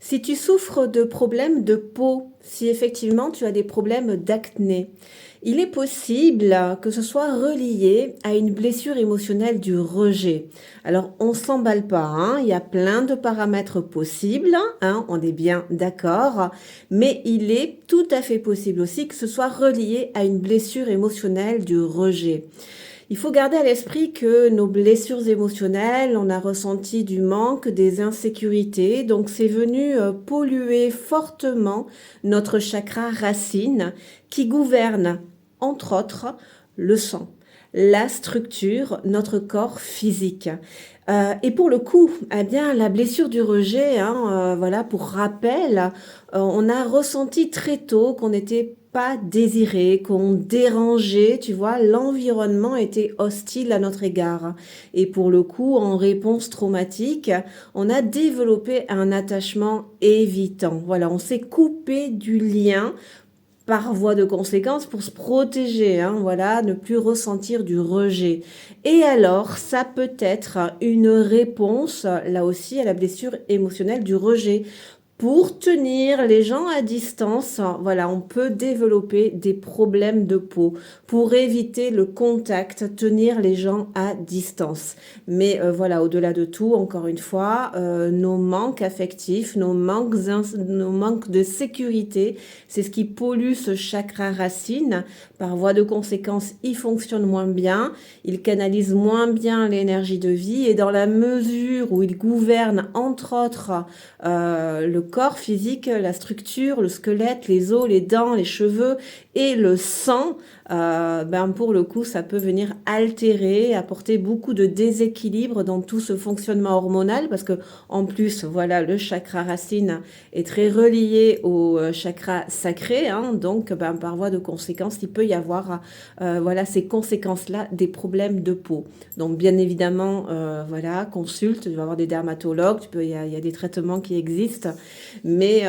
Si tu souffres de problèmes de peau, si effectivement tu as des problèmes d'acné, il est possible que ce soit relié à une blessure émotionnelle du rejet. Alors, on s'emballe pas, hein, il y a plein de paramètres possibles, hein, on est bien d'accord, mais il est tout à fait possible aussi que ce soit relié à une blessure émotionnelle du rejet. Il faut garder à l'esprit que nos blessures émotionnelles, on a ressenti du manque, des insécurités, donc c'est venu polluer fortement notre chakra racine qui gouverne, entre autres, le sang, la structure, notre corps physique. Et pour le coup, eh bien, la blessure du rejet, hein, voilà, pour rappel, on a ressenti très tôt qu'on n'était pas désiré, qu'on dérangeait, tu vois, l'environnement était hostile à notre égard. Et pour le coup, en réponse traumatique, on a développé un attachement évitant. Voilà, on s'est coupé du lien par voie de conséquence pour se protéger, hein, voilà, ne plus ressentir du rejet. Et alors, ça peut être une réponse, là aussi, à la blessure émotionnelle du rejet. Pour tenir les gens à distance, voilà, on peut développer des problèmes de peau. Pour éviter le contact, tenir les gens à distance. Mais voilà, au-delà de tout, encore une fois, nos manques affectifs, nos manques de sécurité, c'est ce qui pollue ce chakra racine. Par voie de conséquence, il fonctionne moins bien, il canalise moins bien l'énergie de vie et dans la mesure où il gouverne, entre autres, le corps physique, la structure, le squelette, les os, les dents, les cheveux et le sang, ben pour le coup, ça peut venir altérer, apporter beaucoup de déséquilibre dans tout ce fonctionnement hormonal parce que en plus, voilà, le chakra racine est très relié au chakra sacré, hein, donc ben, par voie de conséquence, il peut y avoir voilà, ces conséquences-là des problèmes de peau. Donc bien évidemment, voilà, consulte, tu vas avoir des dermatologues, il y a des traitements qui existent, mais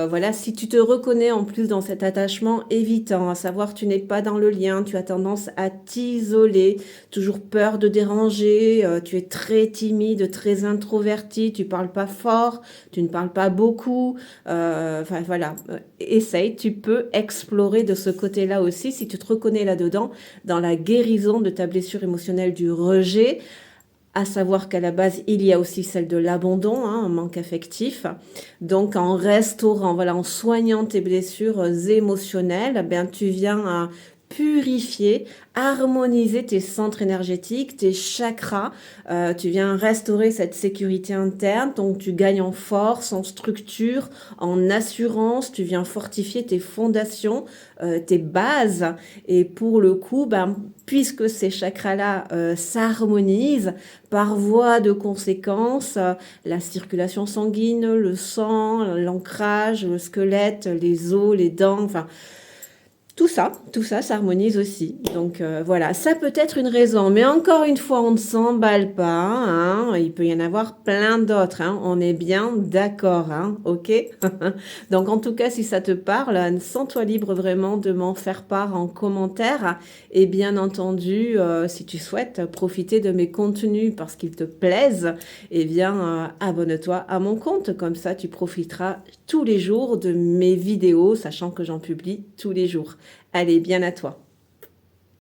voilà, si tu te reconnais en plus dans cet attachement évitant, à savoir tu n'es pas dans le lien, tu as tendance à t'isoler, toujours peur de déranger, tu es très timide, très introverti, tu parles pas fort, tu ne parles pas beaucoup, enfin voilà, essaye, tu peux explorer de ce côté-là aussi si tu te reconnais là-dedans dans la guérison de ta blessure émotionnelle du rejet, à savoir qu'à la base, il y a aussi celle de l'abandon, hein, un manque affectif. Donc, en restaurant, voilà, en soignant tes blessures émotionnelles, ben, tu viens à purifier, harmoniser tes centres énergétiques, tes chakras. Tu viens restaurer cette sécurité interne. Donc, tu gagnes en force, en structure, en assurance. Tu viens fortifier tes fondations, tes bases. Et pour le coup, ben, puisque ces chakras-là s'harmonisent, par voie de conséquence, la circulation sanguine, le sang, l'ancrage, le squelette, les os, les dents, enfin tout ça s'harmonise aussi. Donc voilà, ça peut être une raison. Mais encore une fois, on ne s'emballe pas, hein. Il peut y en avoir plein d'autres, hein. On est bien d'accord, hein, ok. Donc en tout cas, si ça te parle, sens-toi libre vraiment de m'en faire part en commentaire. Et bien entendu, si tu souhaites profiter de mes contenus parce qu'ils te plaisent, eh bien abonne-toi à mon compte. Comme ça, tu profiteras tous les jours de mes vidéos, sachant que j'en publie tous les jours. Allez, bien à toi.